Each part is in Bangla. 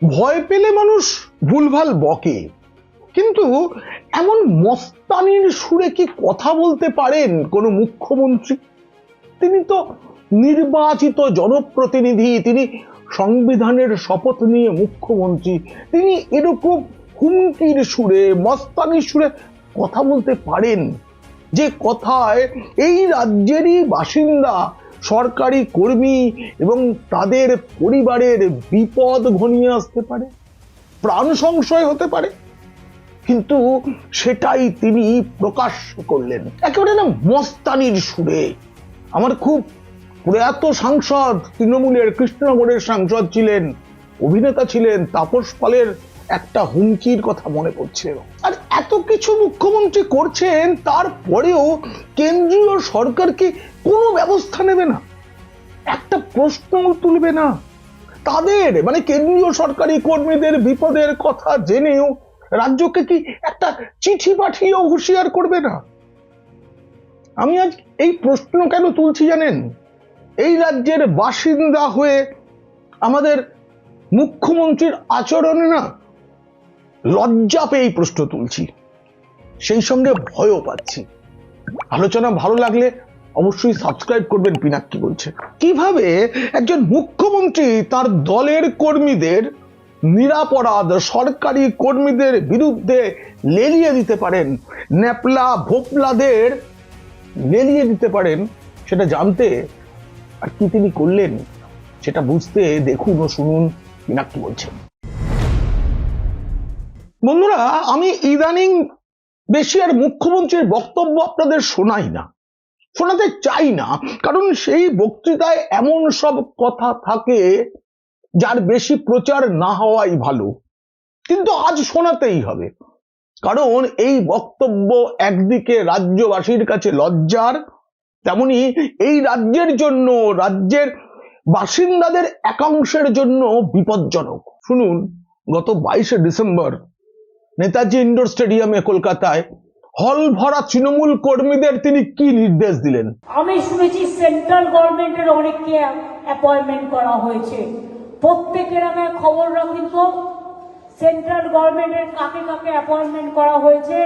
ভয় পেলে মানুষ ভুলভাল বকে, কিন্তু এমন মস্তানির সুরে কি কথা বলতে পারেন কোন মুখ্যমন্ত্রী? তিনি তো নির্বাচিত জনপ্রতিনিধি, তিনি সংবিধানের শপথ নিয়ে মুখ্যমন্ত্রী, তিনি এরকম হুমকির সুরে, মস্তানির সুরে কথা বলতে পারেন যে কথায় এই রাজ্যেরই বাসিন্দা, সরকারি কর্মী এবং তাদের পরিবারের বিপদ ঘনিয়ে আসতে পারে, প্রাণ সংশয় হতে পারে? কিন্তু সেটাই তিনি প্রকাশ করলেন একেবারে না মস্তানির সুরে। আমার খুব প্রয়াত সাংসদ, তৃণমূলের কৃষ্ণনগরের সাংসদ ছিলেন, অভিনেতা ছিলেন, তাপস পালের একটা হুমকির কথা মনে পড়ছে। আর এত কিছু মুখ্যমন্ত্রী করছেন, তারপরেও কেন্দ্রীয় সরকার কি কোনো ব্যবস্থা নেবে না? একটা প্রশ্ন তুলবে না? তাদের মানে কেন্দ্রীয় সরকারি কর্মীদের বিপদের কথা জেনেও রাজ্যকে কি একটা চিঠি পাঠিয়েও হুঁশিয়ার করবে না? আমি আজ এই প্রশ্ন কেন তুলছি জানেন? এই রাজ্যের বাসিন্দা হয়ে আমাদের মুখ্যমন্ত্রীর আচরণে না লজ্জা পেয়ে এই প্রশ্ন তুলছি, সেই সঙ্গে ভয়ও পাচ্ছি। আলোচনা ভালো লাগলে অবশ্যই সাবস্ক্রাইব করবেন। পিনাক্কি বলছে, কিভাবে একজন মুখ্যমন্ত্রী তার দলের কর্মীদের, নিরাপরাধ সরকারি কর্মীদের বিরুদ্ধে লেলিয়ে দিতে পারেন, ন্যাপলা ভোপলাদের লেলিয়ে দিতে পারেন, সেটা জানতে আর কি তিনি করলেন সেটা বুঝতে দেখুন ও শুনুন পিনাক্কি বলছেন। বন্ধুরা, আমি ইদানিং বেশি আর মুখ্যমন্ত্রীর বক্তব্য আপনাদের শোনাই না, শোনাতে চাই না, কারণ সেই বক্তৃতায় এমন সব কথা থাকে যার বেশি প্রচার না হওয়াই ভালো। কিন্তু আজ শোনাতেই হবে, কারণ এই বক্তব্য একদিকে রাজ্যবাসীর কাছে লজ্জার, তেমনি এই রাজ্যের জন্য, রাজ্যের বাসিন্দাদের একাংশের জন্য বিপজ্জনক। শুনুন, গত 22শে ডিসেম্বর নেতাজি ইন্ডোর স্টেডিয়ামে কলকাতায় হল ভরা তৃণমূল কর্মীদের তিনি কি নির্দেশ দিলেন? আমি শুনেছি সেন্ট্রাল গভর্নমেন্টের অনেককে অ্যাপয়েন্টমেন্ট করা হয়েছে। প্রত্যেকের আগে খবর রাখুন তো, সেন্ট্রাল গভর্নমেন্টের কাকে কাকে অ্যাপয়েন্টমেন্ট করা হয়েছে,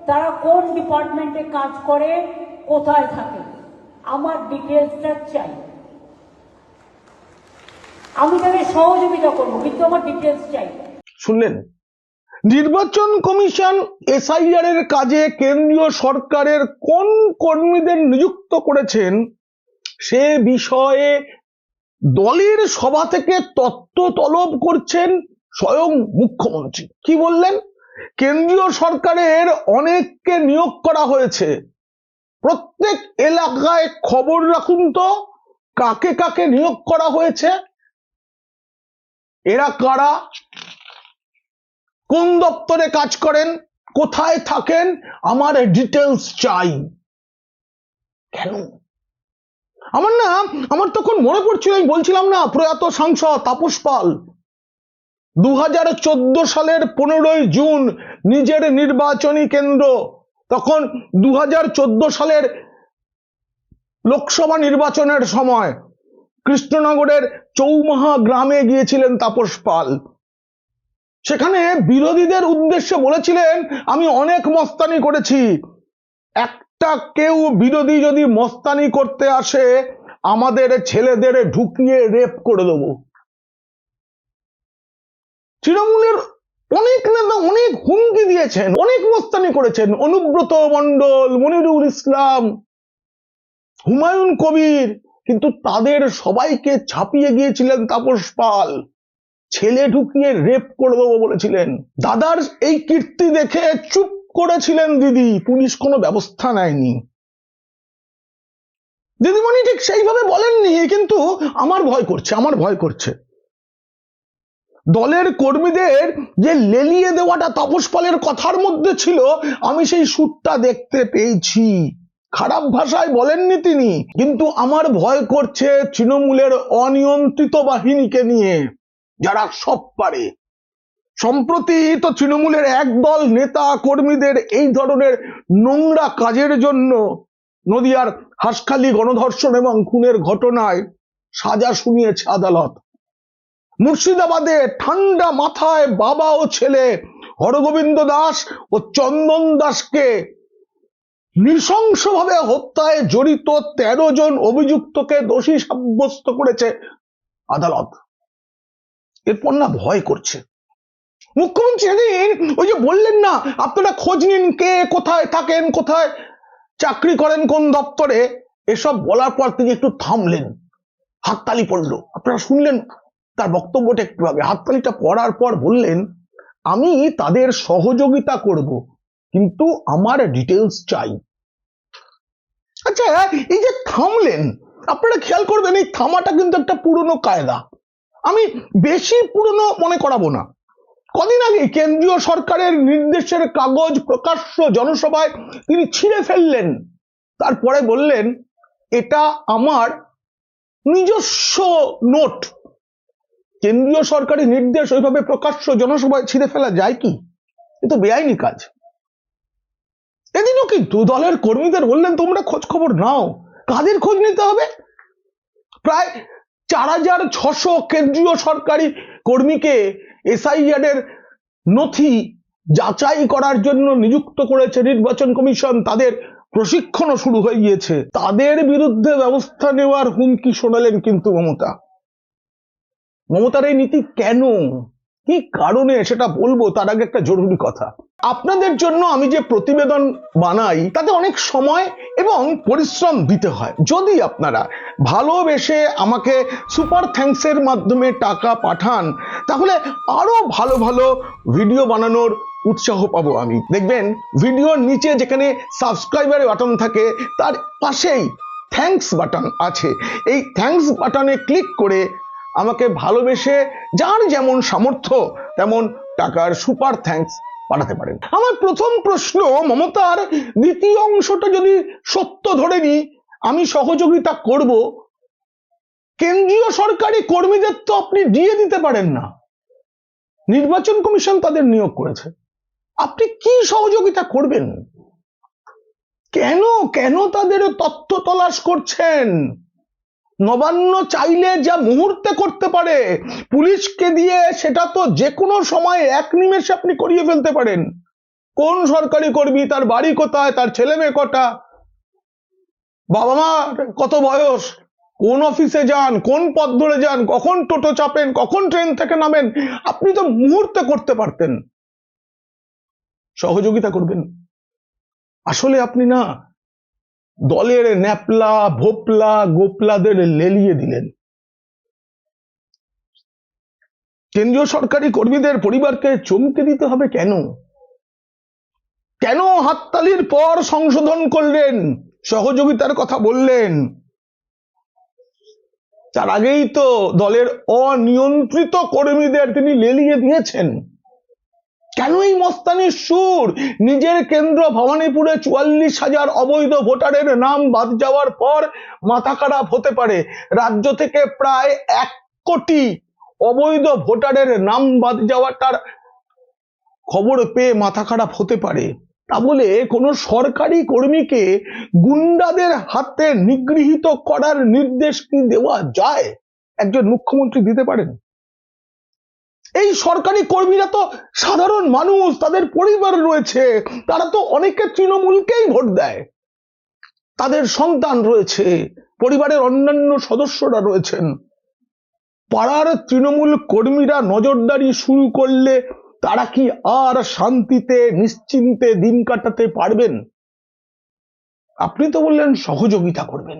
তারা কোন ডিপার্টমেন্টে কাজ করে, কোথায় থাকে, আমার ডিটেলসটা চাই। আমি তাদের সহযোগিতা করবো, কিন্তু আমার ডিটেলস চাই। শুনলেন, নির্বাচন কমিশন এসআইআর এর কাজে কেন্দ্রীয় সরকারের কোন কর্মীদের নিযুক্ত করেছেন সে বিষয়ে দলের সভা থেকে তথ্য তলব করছেন স্বয়ং মুখ্যমন্ত্রী। কি বললেন? কেন্দ্রীয় সরকারের অনেককে নিয়োগ করা হয়েছে, প্রত্যেক এলাকায় খবর রাখুন তো কাকে কাকে নিয়োগ করা হয়েছে, এরা কারা, কোন দপ্তরে কাজ করেন, কোথায় থাকেন, আমার ডিটেলস চাই। কেন? আমার তখন মনে পড়ছিল, আমি বলছিলাম না, প্রয়াত সাংসদ তাপস পাল 2014 সালের 15ই জুন নিজের নির্বাচনী কেন্দ্র, তখন 2014 সালের লোকসভা নির্বাচনের সময় কৃষ্ণনগরের চৌমাহা গ্রামে গিয়েছিলেন তাপস পাল। সেখানে বিরোধীদের উদ্দেশ্যে বলেছিলেন, আমি অনেক মস্তানি করেছি, একটা কেউ বিরোধী যদি মস্তানি করতে আসে আমাদের ছেলেদের ঢুকিয়ে রেপ করে দেব। তৃণমূলের অনেক নেতা অনেক হুমকি দিয়েছেন, অনেক মস্তানি করেছেন, অনুব্রত মণ্ডল, মনিরুল ইসলাম, হুমায়ুন কবির, কিন্তু তাদের সবাইকে ছাপিয়ে গিয়েছিলেন তাপস পাল, ছেলে ঢুকিয়ে রেপ করে দেবো বলেছিলেন। দাদার এই কীর্তি দেখে চুপ করেছিলেন দিদি, পুলিশ কোনো ব্যবস্থা নেয়নি। দিদিমণি ঠিক সেইভাবে বলেননি, কিন্তু আমার ভয় করছে। দলের কর্মীদের যে লেলিয়ে দেওয়াটা তাপস পালের কথার মধ্যে ছিল, আমি সেই সুরটা দেখতে পেয়েছি। খারাপ ভাষায় বলেননি তিনি, কিন্তু আমার ভয় করছে তৃণমূলের অনিয়ন্ত্রিত বাহিনীকে নিয়ে, যারা সব পারে। সম্প্রতি তো তৃণমূলের একদল নেতা কর্মীদের এই ধরনের নোংরা কাজের জন্য নদিয়ার হাঁসখালি গণধর্ষণ এবং খুনের ঘটনায় সাজা শুনিয়েছে আদালত। মুর্শিদাবাদে ঠান্ডা মাথায় বাবা ও ছেলে হরগোবিন্দ দাস ও চন্দন দাসকে নৃশংসভাবে হত্যায় জড়িত 13 জন অভিযুক্তকে দোষী সাব্যস্ত করেছে আদালত। এরপর না ভয় করছে। মুখ্যমন্ত্রী সেদিন ওই যে বললেন না, আপনারা খোঁজ নিন কে কোথায় থাকেন, কোথায় চাকরি করেন, কোন দপ্তরে, এসব বলার পর তিনি একটু থামলেন, হাততালি পড়লো। আপনারা শুনলেন তার বক্তব্যটা একটু আগে। হাততালিটা পড়ার পর বললেন, আমি তাদের সহযোগিতা করব, কিন্তু আমার ডিটেলস চাই। আচ্ছা, এই যে থামলেন, আপনারা খেয়াল করবেন এই থামাটা কিন্তু একটা পুরনো কায়দা। আমি বেশি পুরনো মনে করাবো না। কদিন আগে কেন্দ্রীয় সরকারের নির্দেশের কাগজ প্রকাশ্য জনসভায় তিনি ছিঁড়ে ফেললেন, তারপরে বললেন এটা আমার নিজস্ব নোট। কেন্দ্রীয় সরকারি নির্দেশ ওইভাবে প্রকাশ্য জনসভায় ছিঁড়ে ফেলা যায় কি? এ তো বেআইনি কাজ। এদিনও কিন্তু দলের কর্মীদের বললেন তোমরা খোঁজ খবর নাও। কাদের খোঁজ নিতে হবে? প্রায় 4600 কেন্দ্রীয় সরকারি কর্মীকে এসআইআর এর নথি যাচাই করার জন্য নিযুক্ত করেছে নির্বাচন কমিশন। তাদের প্রশিক্ষণও শুরু হয়ে গিয়েছে। তাদের বিরুদ্ধে ব্যবস্থা নেওয়ার হুমকি শোনালেন কিন্তু মমতা। মমতার এই নীতি কেন, কি কারণে সেটা বলবো, তার আগে একটা জরুরি কথা। আপনাদের জন্য আমি যে প্রতিবেদন বানাই তাতে অনেক সময় এবং পরিশ্রম দিতে হয়। যদি আপনারা ভালোবেসে আমাকে সুপার থ্যাঙ্কসের মাধ্যমে টাকা পাঠান, তাহলে আরো ভালো ভালো ভিডিও বানানোর উৎসাহ পাবো আমি। দেখবেন ভিডিওর নিচে যেখানে সাবস্ক্রাইবার বাটন থাকে তার পাশেই থ্যাঙ্কস বাটন আছে। এই থ্যাঙ্কস বাটনে ক্লিক করে আমাকে ভালোবেসে যার যেমন সামর্থ্য তেমন টাকার সুপার থ্যাঙ্কস পাঠাতে পারেন। আমার প্রথম প্রশ্ন, মমতার দ্বিতীয় অংশটা যদি সত্য ধরে নিই, আমি সহযোগিতা করব, কেন্দ্রীয় সরকারি কর্মীদের তো আপনি দিয়ে দিতে পারেন না, নির্বাচন কমিশন তাদের নিয়োগ করেছে, আপনি কি সহযোগিতা করবেন? কেন কেন তাদের তথ্য তলাশ করছেন? নবান্ন চাইলে যা মুহূর্তে করতে পারে, পুলিশকে দিয়ে সেটা তো যে কোনো সময় এক নিমেষে আপনি করিয়ে ফেলতে পারেন। কোন সরকারি কর্মী, তার বাড়ি কোথায়, তার ছেলে মেয়ে কটা, বাবা মা কত বয়স, কোন অফিসে যান, কোন পথ ধরে যান, কখন টোটো চাপেন, কখন ট্রেন থেকে নামেন, আপনি তো মুহূর্তে করতে পারতেন। সহযোগিতা করবেন? আসলে আপনি না দলের ন্যাপলা ভোপলা গোপলাদের লেলিয়ে দিলেন। কেন্দ্রীয় সরকারি কর্মীদের পরিবারকে চমকে দিতে হবে কেন? কেন হাততালির পর সংশোধন করলেন, সহযোগিতার কথা বললেন? তার আগেই তো দলের অনিয়ন্ত্রিত কর্মীদের তিনি লেলিয়ে দিয়েছেন। কেন এই মস্তানির সুর? নিজের কেন্দ্র ভবানীপুরে 44,000 অবৈধ ভোটারের নাম বাদ যাওয়ার পর মাথা খারাপ হতে পারে। রাজ্য থেকে প্রায় 1 কোটি অবৈধ ভোটারের নাম বাদ যাওয়াটার খবর পেয়ে মাথা খারাপ হতে পারে। তা বলে কোন সরকারি কর্মীকে গুন্ডাদের হাতে নিগৃহীত করার নির্দেশ কি দেওয়া যায়? একজন মুখ্যমন্ত্রী দিতে পারেন? এই সরকারি কর্মীরা তো সাধারণ মানুষ, তাদের পরিবার রয়েছে, তারা তো অনেকে তৃণমূলকেই ভোট দেয়, তাদের সন্তান রয়েছে, পরিবারের অন্যান্য সদস্যরা রয়েছেন। পাড়ার তৃণমূল কর্মীরা নজরদারি শুরু করলে তারা কি আর শান্তিতে নিশ্চিন্তে দিন কাটাতে পারবেন? আপনি তো বললেন সহযোগিতা করবেন,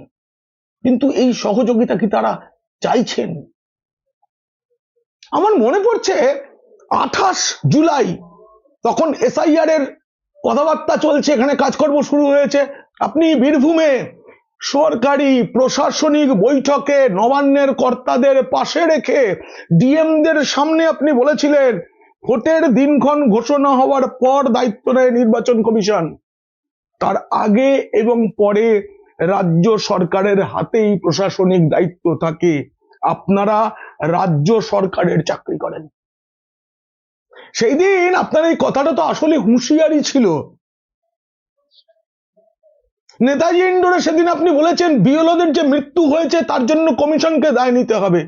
কিন্তু এই সহযোগিতা কি তারা চাইছেন? আমার মনে পড়ছে 28 জুলাই তখন এসআইআর এর কথাবার্তা চলছে, এখানে কাজকর্ম শুরু হয়েছে। আপনি বীরভূমে সরকারি প্রশাসনিক বৈঠকে নবান্নের কর্তাদের পাশে রেখে ডিএমদের সামনে আপনি বলেছিলেন ভোটের দিনক্ষণ ঘোষণা হওয়ার পর দায়িত্ব নেয় নির্বাচন কমিশন। তার আগে এবং পরে রাজ্য সরকারের হাতেই প্রশাসনিক দায়িত্ব থাকে। আপনারা রাজ্য সরকারের চাকরি করেন। সেই দিন আপনার এই কথাটা তো আসলে হুঁশিয়ারি ছিল। নেতাজি ইন্ডোরে সেদিন আপনি বলেছেন বিএলওদের যে মৃত্যু হয়েছে তার জন্য কমিশনকে দায় নিতে হবে।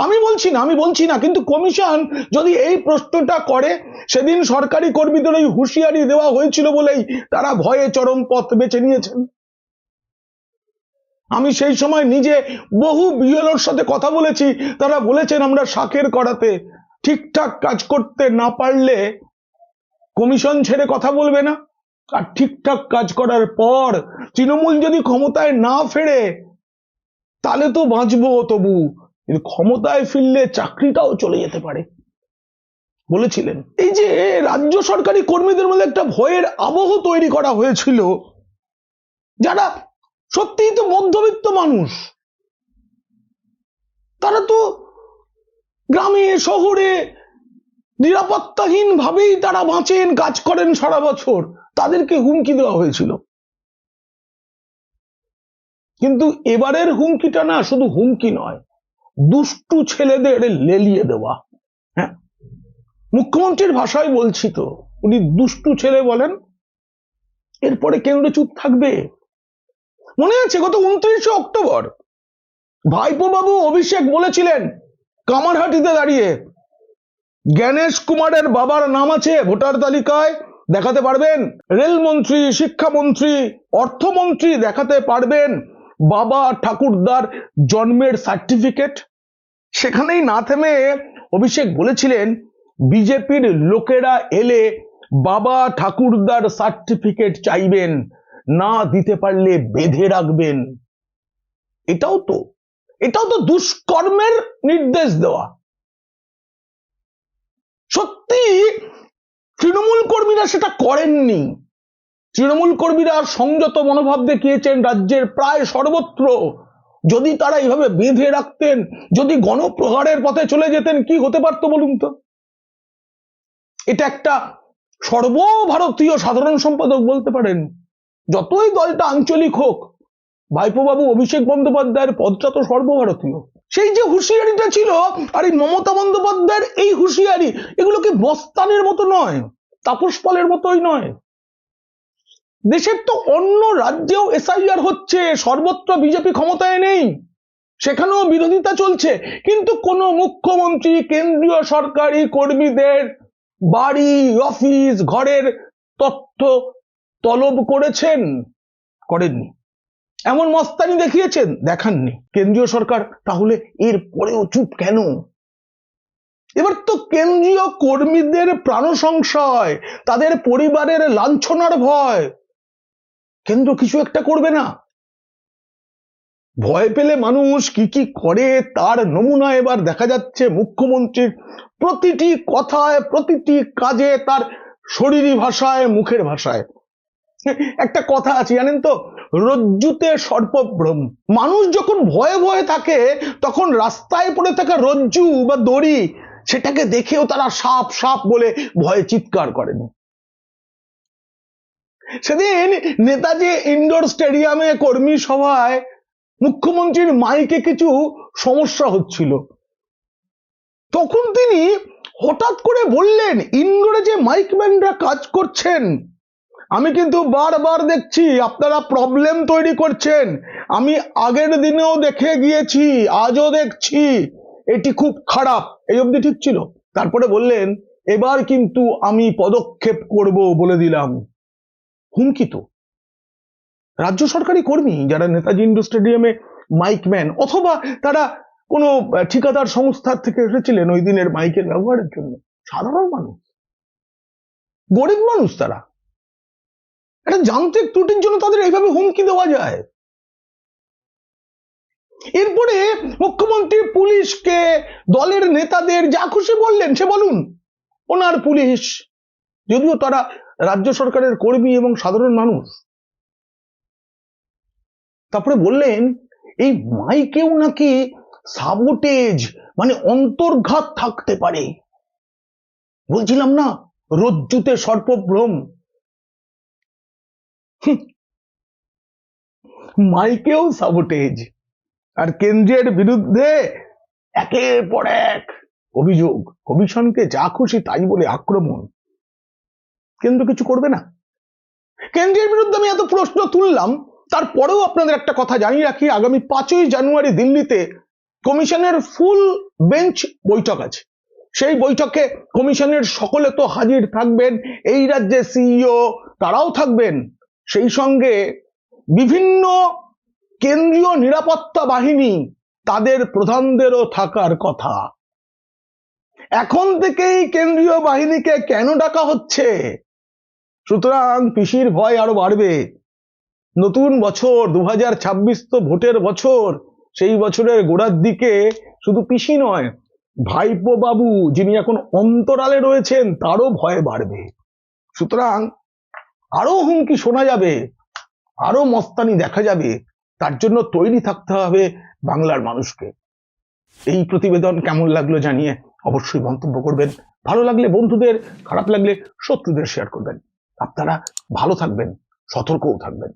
আমি বলছি না, কিন্তু কমিশন যদি এই প্রশ্নটা করে, সেদিন সরকারি কর্মীদের ওই হুঁশিয়ারি দেওয়া হয়েছিল বলেই তারা ভয়ে চরম পথ বেছে নিয়েছেন। আমি সেই সময় নিজে বহু বিএলওর সাথে কথা বলেছি, তারা বলেছেন আমরা শাকের করাতে ঠিকঠাক কাজ করতে না পারলে কমিশন ছেড়ে কথা বলবে না, আর ঠিকঠাক কাজ করার পর তৃণমূল যদি ক্ষমতায় না ফেরে তাহলে তো বাঁচবো তবু, কিন্তু ক্ষমতায় ফিরলে চাকরিটাও চলে যেতে পারে বলেছিলেন। এই যে রাজ্য সরকারি কর্মীদের মধ্যে একটা ভয়ের আবহ তৈরি করা হয়েছিল, যারা সত্যিই তো মধ্যবিত্ত মানুষ, তারা তো গ্রামে শহরে নিরাপত্তাহীন ভাবেই তারা বাঁচেন, কাজ করেন সারা বছর, তাদেরকে হুমকি দেওয়া হয়েছিল। কিন্তু এবারের হুমকিটা না শুধু হুমকি নয়, দুষ্টু ছেলেদের লেলিয়ে দেওয়া। হ্যাঁ, মুখ্যমন্ত্রীর ভাষায় বলছি তো, উনি দুষ্টু ছেলে বলেন, এরপরে কেন্দ্র চুপ থাকবে? মনে আছে গত 29শে অক্টোবর ভাইপো বাবু অভিষেক বলেছিলেন কামারহাটিতে দাঁড়িয়ে, জ্ঞানেশ কুমারের বাবার নাম আছে ভোটার তালিকায়, দেখাতে পারবেন? রেলমন্ত্রী, শিক্ষামন্ত্রী, অর্থমন্ত্রী দেখাতে পারবেন বাবা ঠাকুরদার জন্মের সার্টিফিকেট? সেখানেই না থেমে অভিষেক বলেছিলেন বিজেপির লোকেরা এলে বাবা ঠাকুরদার সার্টিফিকেট চাইবেন, না দিতে পারলে বেঁধে রাখবেন। এটাও তো দুষ্কর্মের নির্দেশ দেওয়া। সত্যি তৃণমূল কর্মীরা সেটা করেননি। তৃণমূল কর্মীরা সংযত মনোভাব দেখিয়েছেন রাজ্যের প্রায় সর্বত্র। যদি তারা এইভাবে বেঁধে রাখতেন, যদি গণপ্রহারের পথে চলে যেতেন, কি হতে পারত বলুন তো? এটা একটা সর্বভারতীয় সাধারণ সম্পাদক বলতে পারেন, যতই দলটা আঞ্চলিক হোক, ভাইপো বাবু অভিষেক বন্দ্যোপাধ্যায়ের পদটা তো সর্বভারতীয়। সেই যে হুঁশিয়ারিটা ছিল, আর এই মমতা বন্দ্যোপাধ্যায়ের এই হুঁশিয়ারি, এগুলো কি মস্তানের মতো নয়, তাপস পালের মতোই নয়? দেশের তো অন্য রাজ্যেও এসআইআর হচ্ছে, সর্বত্র বিজেপি ক্ষমতায় নেই, সেখানেও বিরোধিতা চলছে, কিন্তু কোন মুখ্যমন্ত্রী কেন্দ্রীয় সরকারি কর্মীদের বাড়ি, অফিস, ঘরের তথ্য তলব করেছেন? করেননি। এমন মস্তানি দেখিয়েছেন? দেখাননি। কেন্দ্রীয় সরকার তাহলে এর পরেও চুপ কেন? এবার তো কেন্দ্রীয় কর্মীদের প্রাণ সংশয়, তাদের পরিবারের লাঞ্ছনার ভয়, কেন্দ্র কিছু একটা করবে না? ভয় পেলে মানুষ কি কি করে তার নমুনা এবার দেখা যাচ্ছে মুখ্যমন্ত্রীর প্রতিটি কথায়, প্রতিটি কাজে, তার শরীরী ভাষায়, মুখের ভাষায়। একটা কথা আছে জানেন তো, রজ্জুতে সর্পভ্রম। মানুষ যখন ভয়ে ভয়ে থাকে, তখন রাস্তায় পড়ে থাকা রজ্জু বা দড়ি, সেটাকে দেখেও তারা সাপ সাপ বলে ভয়ে চিৎকার করেন। সেদিন নেতাজি ইন্ডোর স্টেডিয়ামে কর্মী সভায় মুখ্যমন্ত্রীর মাইকে কিছু সমস্যা হচ্ছিল, তখন তিনি হঠাৎ করে বললেন, ইন্ডোরে যে মাইকম্যানরা কাজ করছেন, আমি কিন্তু বারবার দেখছি আপনারা প্রবলেম তৈরি করছেন, আমি আগের দিনেও দেখে গিয়েছি, আজও দেখছি, এটি খুব খারাপ। এই অবধি ঠিক ছিল। তারপরে বললেন, এবার কিন্তু আমি পদক্ষেপ করব বলে দিলাম। হুমকি তো। রাজ্য সরকারি কর্মী যারা নেতাজি ইন্ডোর স্টেডিয়ামে মাইকম্যান, অথবা তারা কোনো ঠিকাদার সংস্থার থেকে এসেছিলেন ওই দিনের মাইকের ব্যবহারের জন্য, সাধারণ মানুষ, গরিব মানুষ, তারা একটা যান্ত্রিক ত্রুটির জন্য তাদের এইভাবে হুমকি দেওয়া যায়? এরপরে মুখ্যমন্ত্রী পুলিশকে, দলের নেতাদের যা খুশি বললেন, সে বলুন, ওনার পুলিশ, যদিও তারা রাজ্য সরকারের কর্মী এবং সাধারণ মানুষ। তারপরে বললেন এই মাইকেও নাকি সাবোটেজ মানে অন্তর্ঘাত থাকতে পারে। বলছিলাম না, রজ্জুতে সর্পভ্রম। মাইকেও সাবোটেজ, আর কেন্দ্রের বিরুদ্ধে একের পর এক অভিযোগ, কমিশনকে যা খুশি তাই বলে আক্রমণ। কেন্দ্র কিছু করবে না? কেন্দ্রের বিরুদ্ধে আমি এত প্রশ্ন তুললাম, তারপরেও আপনাদের একটা কথা জানিয়ে রাখি, আগামী 5ই জানুয়ারি দিল্লিতে কমিশনের ফুল বেঞ্চ বৈঠক আছে। সেই বৈঠকে কমিশনের সকলে তো হাজির থাকবেন, এই রাজ্যে সিইও তারাও থাকবেন, সেই সঙ্গে বিভিন্ন কেন্দ্রীয় নিরাপত্তা বাহিনী তাদের প্রধানদেরও থাকার কথা। এখন থেকেই কেন্দ্রীয় বাহিনীকে কেন ডাকা হচ্ছে? সুতরাং পিসির ভয় আরো বাড়বে। নতুন বছর 2026 তো ভোটের বছর, সেই বছরের গোড়ার দিকে শুধু পিসি নয়, ভাইপো বাবু যিনি এখন অন্তরালে রয়েছেন তারও ভয় বাড়বে। সুতরাং আরো হুমকি শোনা যাবে, আরো মস্তানি দেখা যাবে, তার জন্য তৈরি থাকতে হবে বাংলার মানুষকে। এই প্রতিবেদন কেমন লাগলো জানিয়ে অবশ্যই মন্তব্য করবেন। ভালো লাগলে বন্ধুদের, খারাপ লাগলে শত্রুদের শেয়ার করবেন। আপনারা ভালো থাকবেন, সতর্কও থাকবেন।